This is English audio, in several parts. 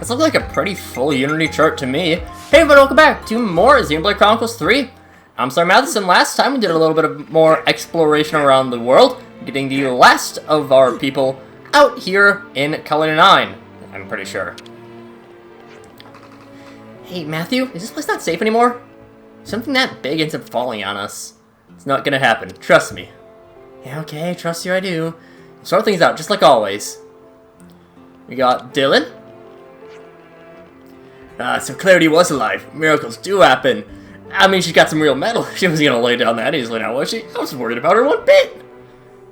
This looks like a pretty full Unity chart to me. Hey everybody, welcome back to more Xenoblade Chronicles 3. I'm SlayerMathis, and last time we did a little bit of more exploration around the world, getting the last of our people out here in Colony 9, I'm pretty sure. Hey Matthew, is this place not safe anymore? Something that big ends up falling on us. It's not gonna happen, trust me. Yeah, okay, trust you I do. Sort things out, just like always. We got Dylan. So Clarity was alive. Miracles do happen. I mean, she's got some real metal. She wasn't gonna lay down that easily now, was she? I was worried about her one bit.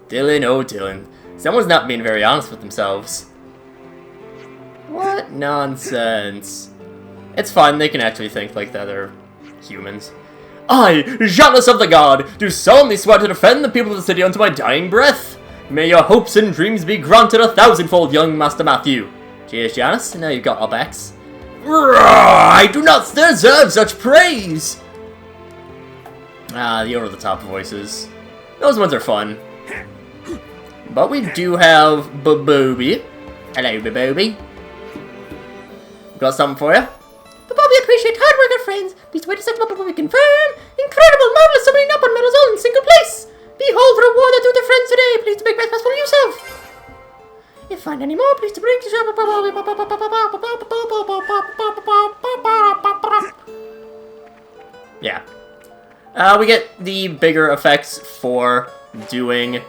Dylan, oh Dylan. Someone's not being very honest with themselves. What nonsense. It's fine, they can actually think like that, they're humans. I, Janus of the God, do solemnly swear to defend the people of the city unto my dying breath. May your hopes and dreams be granted 1,000-fold, young Master Matthew. Cheers, Janus. Now you've got our backs. I do not deserve such praise! The over-the-top voices. Those ones are fun. But we do have Babooby. Hello, Babooby. Got something for you? Babooby appreciate hard work and friends. Please wait a second, Babooby confirm. Incredible, marvelous, summoning up on medals all in single place. Behold, reward that do the friends today. Please to make best possible use of. If you find any more, please to bring to shop. Yeah. We get the bigger effects for doing,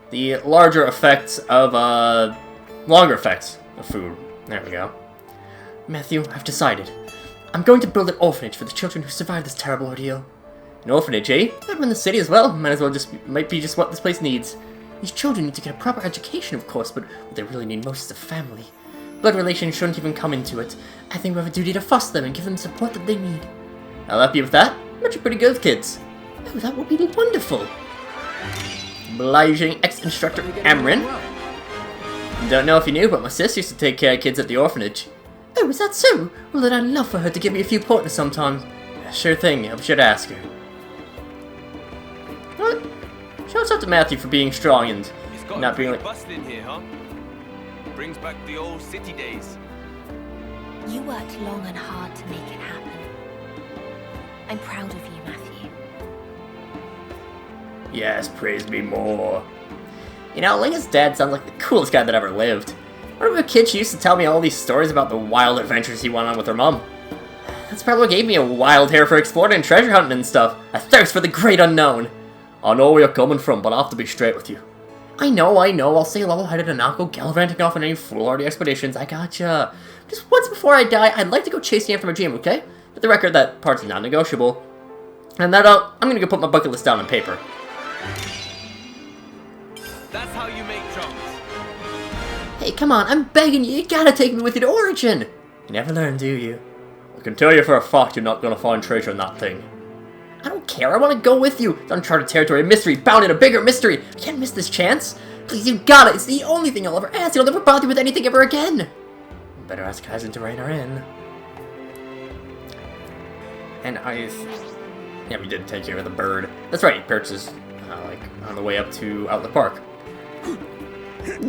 the larger effects of, longer effects of food. There we go. Matthew, I've decided. I'm going to build an orphanage for the children who survived this terrible ordeal. An orphanage, eh? That in the city as well. Might be just what this place needs. These children need to get a proper education, of course, but what they really need most is a family. Blood relations shouldn't even come into it. I think we have a duty to foster them and give them the support that they need. I'll help you with that. But you're pretty good with kids. Oh, that would be wonderful. Obliging ex-instructor Amrin. Don't know if you knew, but my sis used to take care of kids at the orphanage. Oh, is that so? Well, then I'd love for her to give me a few pointers sometimes. Sure thing, I should ask her. What? Shouts out to Matthew for being strong and not being like... Bustin' here, huh? Brings back the old city days. You worked long and hard to make it happen. I'm proud of you, Matthew. Yes, praise me more. You know, Lena's dad sounds like the coolest guy that ever lived. When I was a kid, she used to tell me all these stories about the wild adventures he went on with her mom. That's probably what gave me a wild hair for exploring and treasure hunting and stuff. A thirst for the great unknown. I know where you're coming from, but I'll have to be straight with you. I know. I'll stay level-headed and not go gallivanting off on any foolhardy expeditions. I gotcha. Just once before I die, I'd like to go chase the end from a dream, okay? For the record, that part's non-negotiable. And that, I'm gonna go put my bucket list down on paper. That's how you make drums. Hey, come on, I'm begging you. You gotta take me with you to Origin. You never learn, do you? I can tell you for a fact you're not gonna find treasure in that thing. I don't care, I want to go with you. It's uncharted territory, a mystery, bound in a bigger mystery. I can't miss this chance. Please, you got it. It's the only thing I'll ever ask. It'll never bother you with anything ever again. Better ask Kaizen to rein her in. And yeah, we did take care of the bird. That's right, Perch is, like, on the way up to Outlet Park.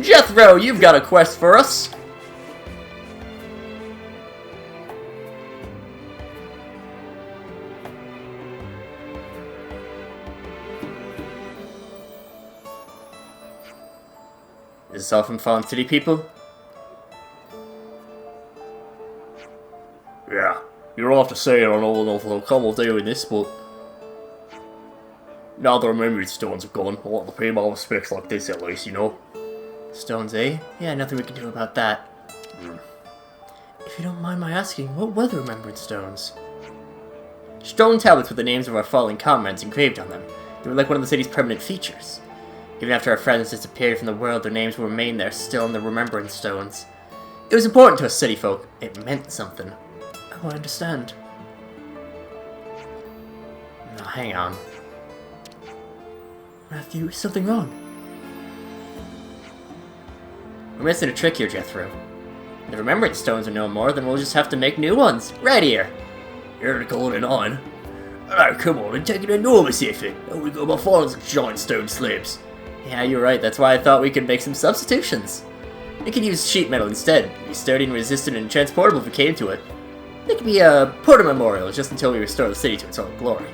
Jethro, you've got a quest for us. Is this all from Fallen City people? Yeah, you don't have to say I don't know an awful lot doing this, but now the Remembrance Stones are gone, I want to pay my respects like this at least, you know? Stones, eh? Yeah, nothing we can do about that. If you don't mind my asking, what were the Remembrance Stones? Stone tablets with the names of our fallen comrades engraved on them. They were like one of the city's permanent features. Even after our friends disappeared from the world, their names will remain there, still in the Remembrance Stones. It was important to us city folk. It meant something. Oh, I understand. Now, hang on. Matthew, is something wrong? We're missing a trick here, Jethro. If the Remembrance Stones are no more, then we'll just have to make new ones. Right here. You're calling on. Oh, come on, and take an enormous effort. Oh, we got my father's giant stone slabs. Yeah, you're right. That's why I thought we could make some substitutions. You could use sheet metal instead. It'd be sturdy and resistant and transportable if we came to it. It could be a port of memorial just until we restore the city to its old glory.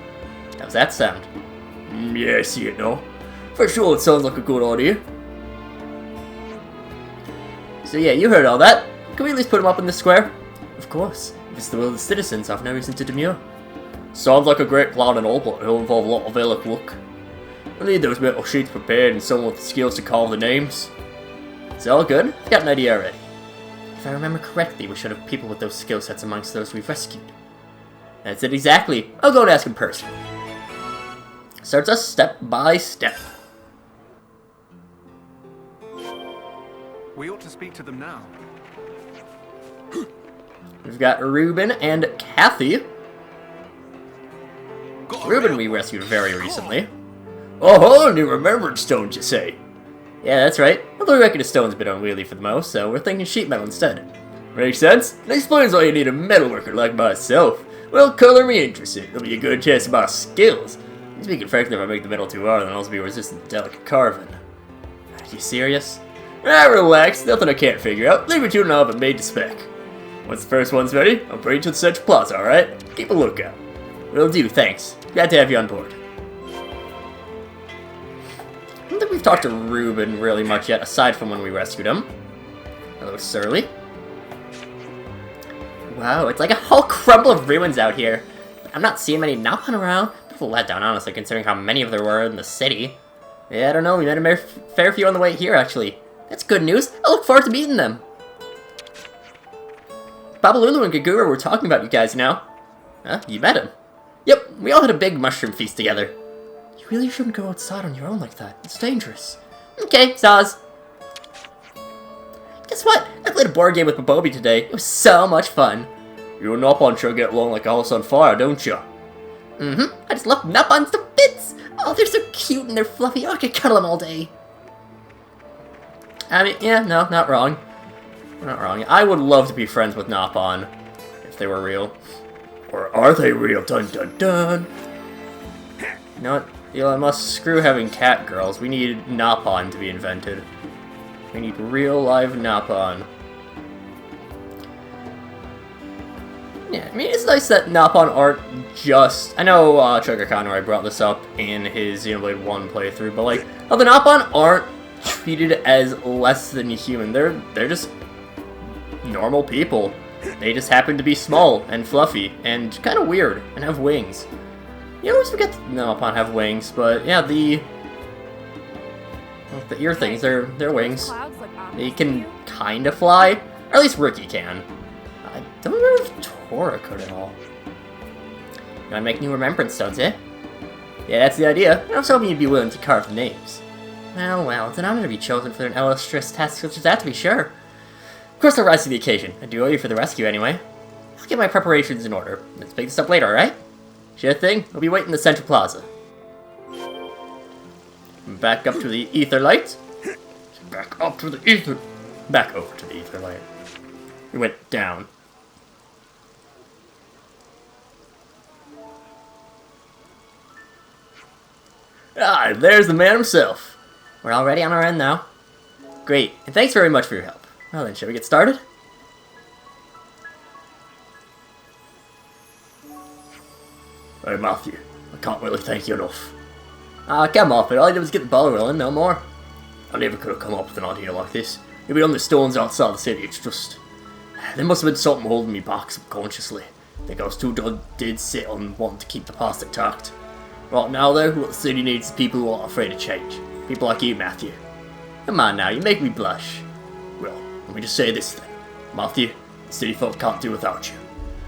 How's that sound? Yeah, I see it now. For sure, it sounds like a good idea. So yeah, you heard all that. Can we at least put them up in the square? Of course. If it's the will of the citizens, I've no reason to demur. Sounds like a great plan and all, but it'll involve a lot of electric work. I need those metal sheets prepared and someone with the skills to carve the names. It's all good. I've got an idea already. If I remember correctly, we should have people with those skill sets amongst those we've rescued. That's it exactly. I'll go and ask in person. Starts us step by step. We ought to speak to them now. We've got Ruben and Kathy. Ruben we rescued very recently. Oh, new Remembrance Stones, you say? Yeah, that's right. Although we reckon the stone's a bit unwieldy for the most, so we're thinking sheet metal instead. Makes sense. That explains why you need a metalworker like myself. Well, color me interested. It'll be a good test of my skills. Speaking frankly, if I make the metal too hard, then I'll also be resistant to delicate carving. Are you serious? Ah, relax. Nothing I can't figure out. Leave it to you and I'll have it made to spec. Once the first one's ready, I'll bring it to the Central Plaza, alright? Keep a lookout. Will do, thanks. Glad to have you on board. I don't think we've talked to Ruben really much yet, aside from when we rescued him. Hello, Surly. Wow, it's like a whole crumble of ruins out here. I'm not seeing many Napan around. A little let down, honestly, considering how many of there were in the city. Yeah, I don't know, we met a fair few on the way here, actually. That's good news. I look forward to meeting them. Babalulu and Gagura were talking about you guys now. Huh? You met him? Yep, we all had a big mushroom feast together. You really shouldn't go outside on your own like that. It's dangerous. Okay, Zaz. Guess what? I played a board game with Babobi today. It was so much fun. You and Napan sure get along like a house on fire, don't you? Mm-hmm. I just love Napans to bits. Oh, they're so cute and they're fluffy. Oh, I could cuddle them all day. I mean, yeah, no, not wrong. Not wrong. I would love to be friends with Napan if they were real. Or are they real? Dun dun dun. You know what? Elon Musk, screw having cat girls. We need Napan to be invented. We need real live Napan. Yeah, I mean, it's nice that Napan aren't just... I know Trigger Conroy brought this up in his Xenoblade 1 playthrough, but like, how the Napan aren't treated as less than human. They're just normal people. They just happen to be small and fluffy and kind of weird and have wings. You always forget that Napan have wings, but yeah, the ear things, they're wings. They can kind of fly, or at least Rookie can. I don't remember if Tora could at all. You wanna make new Remembrance Stones, eh? Yeah, that's the idea. I was hoping you'd be willing to carve the names. Well, it's an honor to be chosen for an illustrious task such as that, to be sure. Of course I'll rise to the occasion. I do owe you for the rescue anyway. I'll get my preparations in order. Let's pick this up later, alright? Sure thing. We'll be waiting in the Central Plaza. Back up to the ether light. Back up to the ether... Back over to the ether light. We went down. Ah, there's the man himself. We're already on our end now. Great, and thanks very much for your help. Well then, shall we get started? Hey, Matthew, I can't really thank you enough. Ah, come off it. All I did was get the ball rolling, no more. I never could have come up with an idea like this. You've been on the stones outside the city, it's just... There must have been something holding me back subconsciously. I think I was too dead set on wanting to keep the past intact. Right now though, what the city needs is people who aren't afraid of change. People like you, Matthew. Come on now, you make me blush. Well, let me just say this then. Matthew, the city folk can't do without you.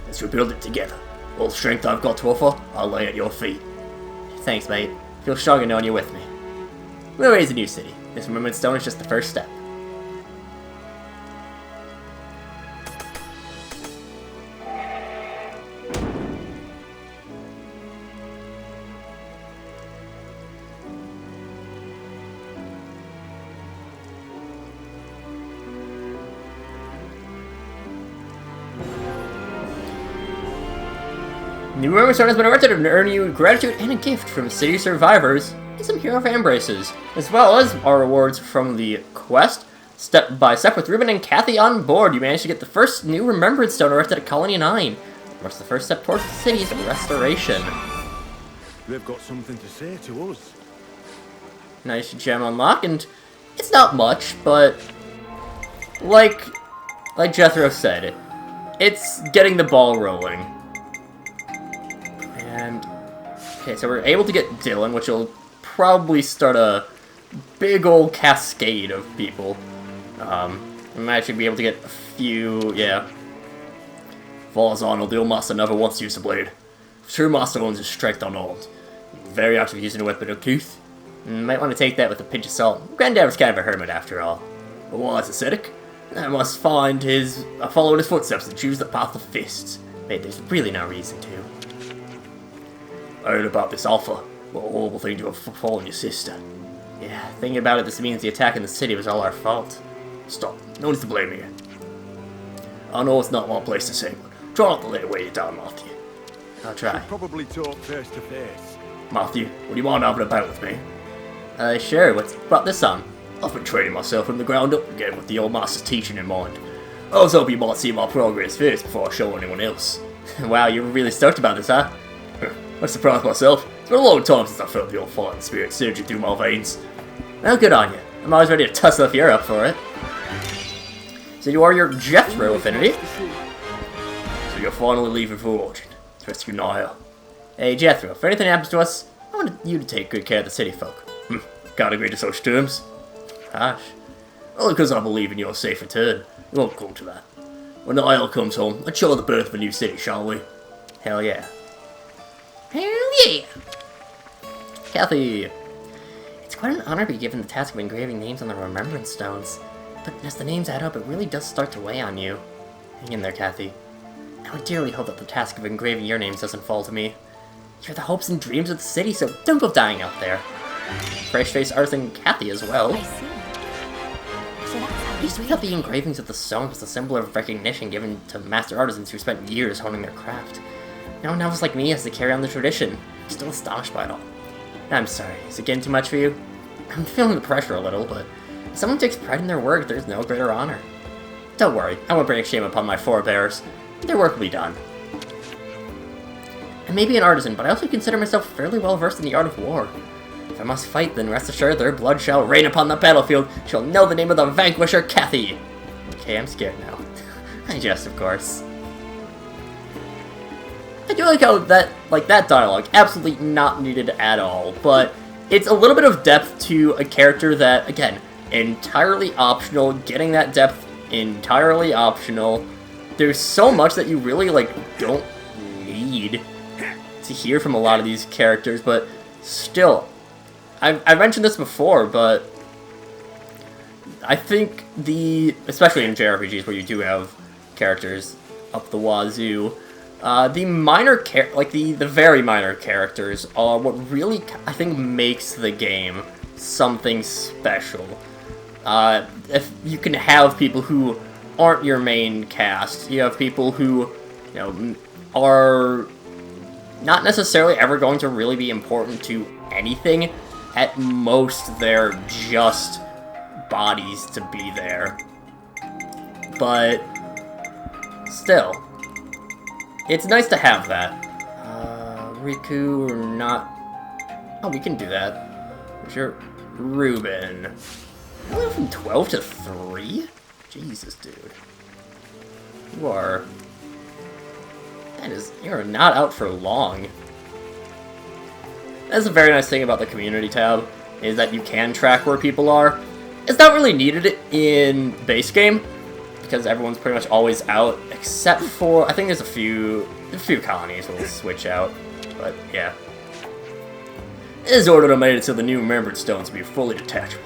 Let's rebuild it together. All the strength I've got to offer, I'll lay at your feet. Thanks, mate. Feel stronger knowing you're with me. We'll raise a new city. This Remembrance Stone is just the first step. The Remembrance Stone has been erected to earn you gratitude and a gift from city survivors and some hero fan braces, as well as our rewards from the quest Step by step with Ruben and Kathy on board, you managed to get the first new Remembrance Stone erected at Colony 9. Marks the first step towards the city's restoration. They've got something to say to us. Nice gem unlock, and it's not much, but like Jethro said, it's getting the ball rolling. And okay, so we're able to get Dylan, which will probably start a big old cascade of people. We might actually be able to get a few, yeah. Falls on, the old master never once used a blade. True master owns his strength unarmed. Very active using a weapon of tooth. Might want to take that with a pinch of salt. Granddad was kind of a hermit after all. But while as ascetic, I must follow in his footsteps and choose the path of fists. Mate, there's really no reason to. I heard about this Alpha. What a horrible thing to have fallen your sister. Yeah, thinking about it, this means the attack in the city was all our fault. Stop. No need to blame me. I know it's not my place to say, but try not to let it weigh you down, Matthew. I'll try. Probably talk face to face. Matthew, would you mind having a bout with me? Sure. What's brought this on? I've been training myself from the ground up again with the old master's teaching in mind. I was hoping you might see my progress first before I show anyone else. Wow, you're really stoked about this, huh? I surprised myself. It's been a long time since I felt the old fighting spirit surging through my veins. Well, good on you. I'm always ready to tussle if you're up for it. So you are your Jethro affinity. So you're finally leaving for Origin to rescue Naya. Hey Jethro, if anything happens to us, I want you to take good care of the city folk. Can't agree to such terms. Gosh. Only because I believe in your safe return. We won't come to that. When Naya comes home, let's show the birth of a new city, shall we? Hell yeah. Hell yeah! Kathy! It's quite an honor to be given the task of engraving names on the Remembrance Stones. But as the names add up, it really does start to weigh on you. Hang in there, Kathy. I would dearly hope that the task of engraving your names doesn't fall to me. You're the hopes and dreams of the city, so don't go dying out there. Fresh-faced artist and Kathy as well. I see. So that's how I used to think that the engravings of the stones was a symbol of recognition given to master artisans who spent years honing their craft. Now novice like me has to carry on the tradition. I'm still astonished by it all. I'm sorry, is it getting too much for you? I'm feeling the pressure a little, but if someone takes pride in their work, there's no greater honor. Don't worry, I won't bring shame upon my forebears. Their work will be done. I may be an artisan, but I also consider myself fairly well versed in the art of war. If I must fight, then rest assured their blood shall rain upon the battlefield. Shall know the name of the vanquisher, Kathy. Okay, I'm scared now. I jest, of course. I do like how that dialogue, absolutely not needed at all, but it's a little bit of depth to a character that, again, entirely optional, getting that depth entirely optional. There's so much that you really, don't need to hear from a lot of these characters, but still, I mentioned this before, but I think especially in JRPGs where you do have characters up the wazoo, the minor the very minor characters are what really, I think, makes the game something special. If you can have people who aren't your main cast, you have people who, are not necessarily ever going to really be important to anything. At most, they're just bodies to be there. But still, it's nice to have that. Riku or not? Oh, we can do that. Sure. Ruben. I went from 12 to 3? Jesus, dude. You're not out for long. That's a very nice thing about the community tab, is that you can track where people are. It's not really needed in base game, because everyone's pretty much always out, except for, I think there's a few colonies will switch out, but yeah. It is ordered to made it so the new Remembrance Stones will be fully detachable.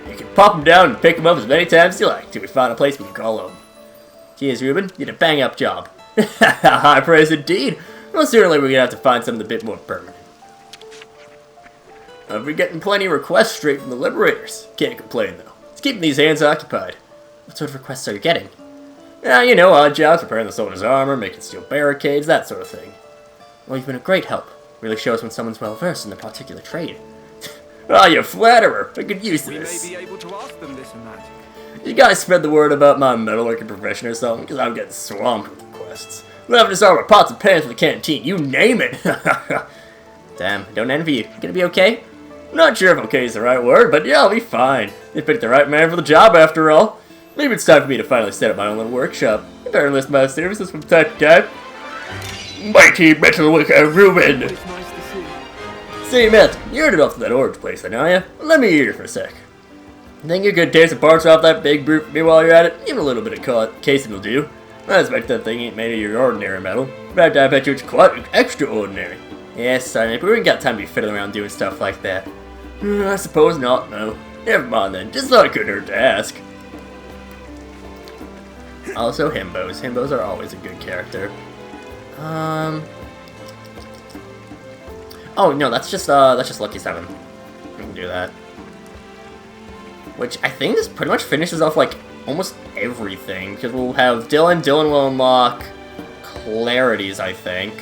You can pop them down and pick them up as many times as you like, till we find a place we can call home. Cheers, Ruben, you did a bang-up job. High praise indeed. Well, certainly we're gonna have to find something a bit more permanent. We're getting plenty of requests straight from the Liberators. Can't complain, though. It's keeping these hands occupied. What sort of requests are you getting? Odd jobs, repairing the soldier's armor, making steel barricades, that sort of thing. Well, you've been a great help. Really shows when someone's well-versed in the particular trade. Ah, you flatterer. I could use We may this. be able to ask them this and that. You guys spread the word about my metalworking profession or something, because I'm getting swamped with requests. We'll have to start with pots and pans for the canteen, you name it! Damn, don't envy you. You gonna be okay? Not sure if okay is the right word, but yeah, I'll be fine. They picked the right man for the job after all. Maybe it's time for me to finally set up my own little workshop. I better enlist my services from time to time. Mighty metalworker Reuben! It's nice to see. Say, Matt, you heard it off to that orange place, then, are ya? Let me hear it for a sec. Think you could tear some parts off that big brute for me while you're at it? Even a little bit of casing will do. I expect that thing ain't made of your ordinary metal. In fact, I bet you it's quite extraordinary. Yes, Simon, but we ain't got time to be fiddling around doing stuff like that. I suppose not, no. Never mind then, just thought it couldn't hurt to ask. Also, himbos. Himbos are always a good character. Oh, no, that's just Lucky 7. We can do that. Which, I think this pretty much finishes off, like, almost everything. Because we'll have Dylan. Dylan will unlock Clarities, I think.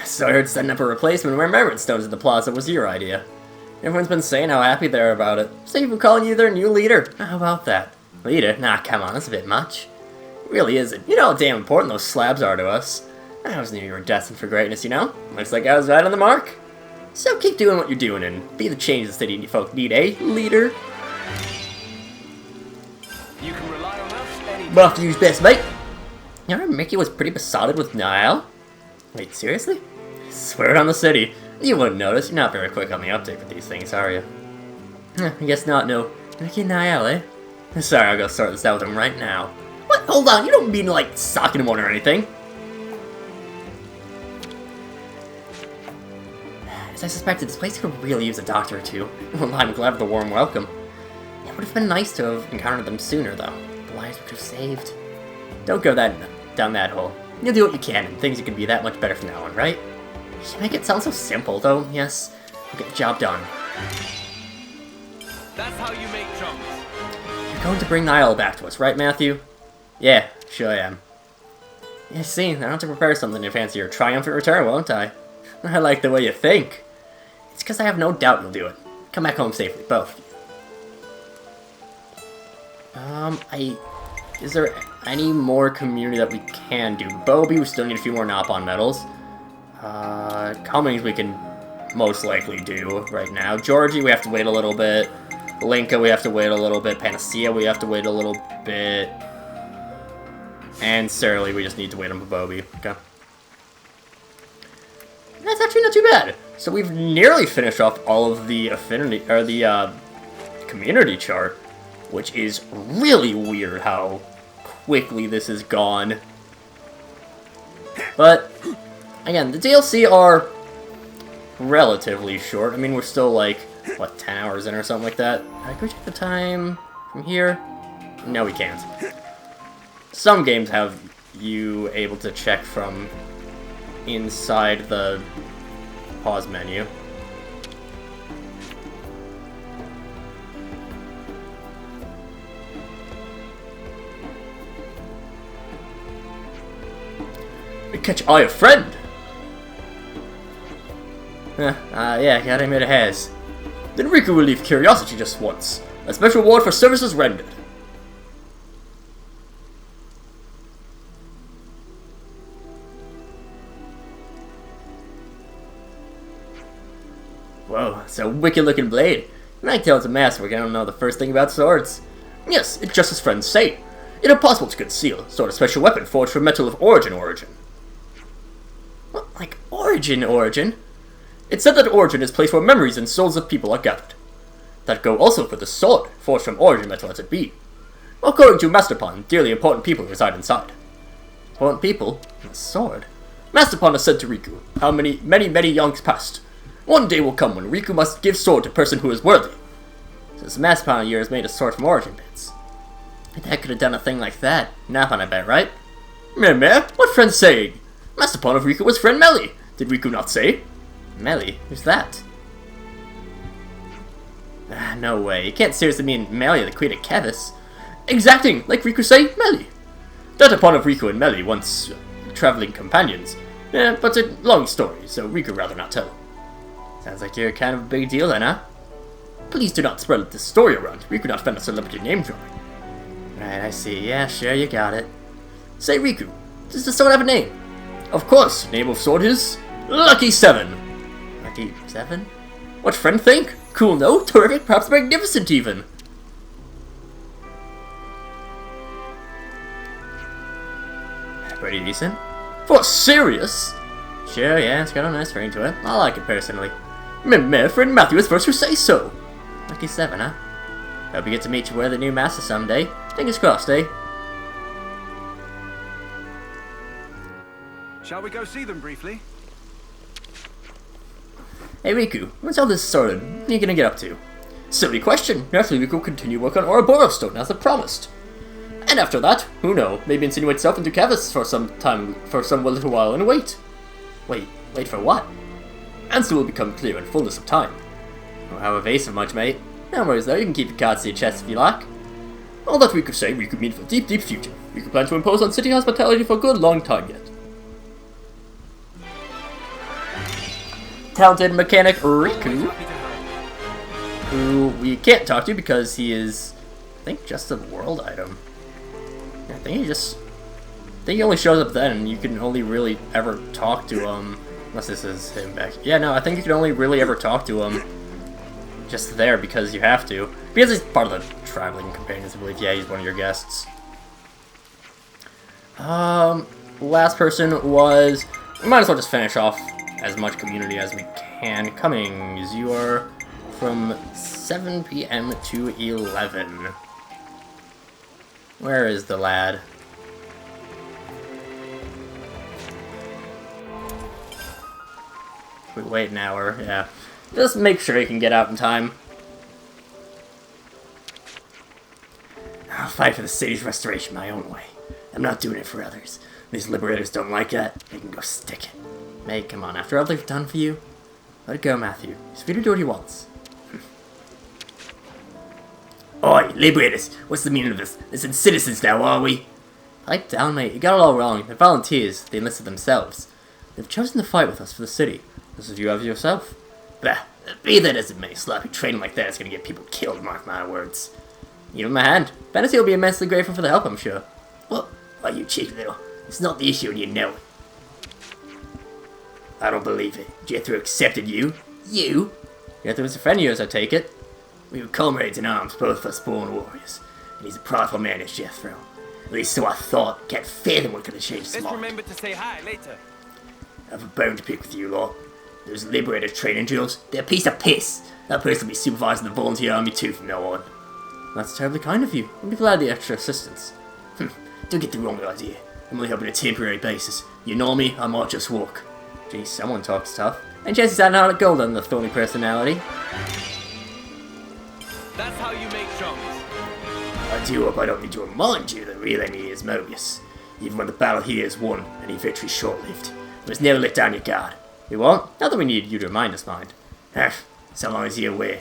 So I heard setting up a replacement of Remembrance Stones in the plaza was your idea. Everyone's been saying how happy they're about it. So even calling you their new leader. How about that? Leader? Nah, come on, that's a bit much. It really isn't. You know how damn important those slabs are to us. I always knew you were destined for greatness, you know? Looks like I was right on the mark. So keep doing what you're doing and be the change the city folk need, eh, leader? You can rely on us any Buff use best, mate. You remember Mickey was pretty besotted with Niall? Wait, seriously? I swear it on the city. You wouldn't notice. You're not very quick on the uptake with these things, are you? I guess not, no. Mickey and Niall, eh? Sorry, I'll go sort this out with him right now. What? Hold on, you don't mean like socking him one or anything. As I suspected, this place could really use a doctor or two. Well, I'm glad for the warm welcome. It would have been nice to have encountered them sooner, though. The lives would have saved. Don't go down that hole. You'll do what you can, and things are gonna be that much better from now on, right? You make it sound so simple, though. Yes, we'll get the job done. That's how you make drums. You're going to bring Niall back to us, right, Matthew? Yeah, sure I am. Yeah, see, I have to prepare something in fancy your triumphant return, won't I? I like the way you think. It's because I have no doubt you'll do it. Come back home safely, both of you. Is there any more community that we can do? Bobby, we still need a few more Nopon medals. Cummings we can most likely do right now. Georgie, we have to wait a little bit. Linka, we have to wait a little bit. Panacea, we have to wait a little bit. And Surly, we just need to wait on Bobby. Okay. That's actually not too bad. So we've nearly finished off all of the affinity, or the, community chart, which is really weird how quickly this is gone. But, again, the DLC are relatively short. I mean, we're still, like, what, 10 hours in or something like that? Can we check the time from here? No, we can't. Some games have you able to check from inside the pause menu. Catch eye a friend! Yeah, gotta admit it has. Then Riku will leave curiosity just once. A special reward for services rendered. Whoa, it's a wicked looking blade. And I can tell it's a masterwork, I don't know the first thing about swords. Yes, it's just as friends say. It's impossible to conceal, sort of special weapon forged from metal of origin. What, like origin? It's said that origin is a place where memories and souls of people are gathered. That go also for the sword, forged from origin metal as it be. According to Masterpon, dearly important people reside inside. Important people? A sword? Masterpon has said to Riku, how many youngs past. One day will come when Riku must give sword to person who is worthy. Since Masterpon of yours made a sword from origin bits. That could have done a thing like that. Napon, I bet, right? Meh, what friend's saying? Masterpon of Riku was friend Melly. Did Riku not say? Melly? Who's that? No way. You can't seriously mean Melia, the queen of Kevis. Exacting, like Riku say, Melly. That upon of Riku and Melly once traveling companions. But it's a long story, so Riku rather not tell. Sounds like you're kind of a big deal then, huh? Please do not spread this story around. We could not find a celebrity name dropping. Right, I see. Yeah, sure, you got it. Say, Riku, does the sword have a name? Of course. Name of sword is Lucky 7. Lucky 7? What friend think? Cool, no? Terrific, perhaps magnificent even. Pretty decent. For serious? Sure, yeah, it's got a nice ring to it. I like it personally. My friend Matthew is first to say so. Lucky 7, huh? Hope you get to meet you wear the new master someday. Fingers crossed, eh? Shall we go see them briefly? Hey Riku, when's all this started? What are you gonna get up to? Silly question. Naturally, Riku will continue work on Ouroboros Stone as promised. And after that, who knows? Maybe insinuate itself into Kavis for some little while and wait. Wait for what? Answer will become clear in fullness of time. Oh, how evasive much, mate. No worries though, you can keep your cards to your chest if you like. All that we could say, we could mean for the deep future. We could plan to impose on city hospitality for a good long time yet. Talented mechanic Riku, who we can't talk to because he is, I think, just a world item. I think he only shows up then, and you can only really ever talk to him, unless this is him back. Yeah, no, I think you can only really ever talk to him just there because you have to. Because he's part of the traveling companions, I believe. Yeah, he's one of your guests. Last person was, we might as well just finish off as much community as we can. Cummings, you are from 7 p.m. to 11. Where is the lad? We wait an hour, yeah. Just make sure you can get out in time. I'll fight for the city's restoration my own way. I'm not doing it for others. These liberators don't like that. They can go stick it. May, come on, after all they've done for you, let it go, Matthew. He's free to do what he wants. Oi, liberators! What's the meaning of this? Listen, citizens now, are we? Pipe down, mate. You got it all wrong. They're volunteers. They enlisted themselves. They've chosen to fight with us for the city. This is you have yourself. Bah, be that as it may, sloppy training like that is gonna get people killed, mark my words. Give him a hand. Fantasy will be immensely grateful for the help, I'm sure. What? Why, you cheeky little... It's not the issue and you know it. I don't believe it. Jethro accepted you? You? Jethro was a friend of yours, I take it. We were comrades in arms, both of us born warriors. And he's a prideful man, is Jethro. At least so I thought. Can't fathom what could have changed his Let's mind. remember to say hi later. I have a bone to pick with you lot. Those liberator training drills, they're a piece of piss. That person will be supervising the volunteer army too from now on. That's terribly kind of you. I'll be glad of the extra assistance. Don't get the wrong idea. I'm only helping on a temporary basis. You know me, I might just walk. Gee, someone talks tough. And Jesse's had an heart of gold on the thorny personality. That's how you make drums. I do hope I don't need to remind you that real enemy is Mobius. Even when the battle here is won, any victory short-lived. You must never let down your guard. We won't? Not that we need you to remind us, mind. So long as you're aware.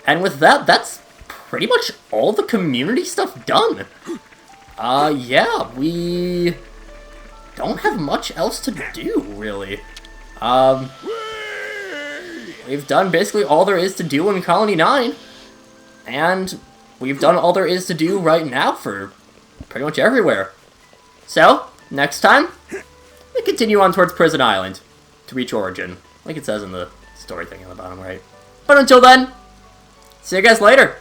And with that, that's pretty much all the community stuff done. Yeah, we don't have much else to do, really. We've done basically all there is to do in Colony 9. And we've done all there is to do right now for pretty much everywhere. So, next time, we continue on towards Prison Island to reach Origin, like it says in the story thing on the bottom right. But until then, see you guys later.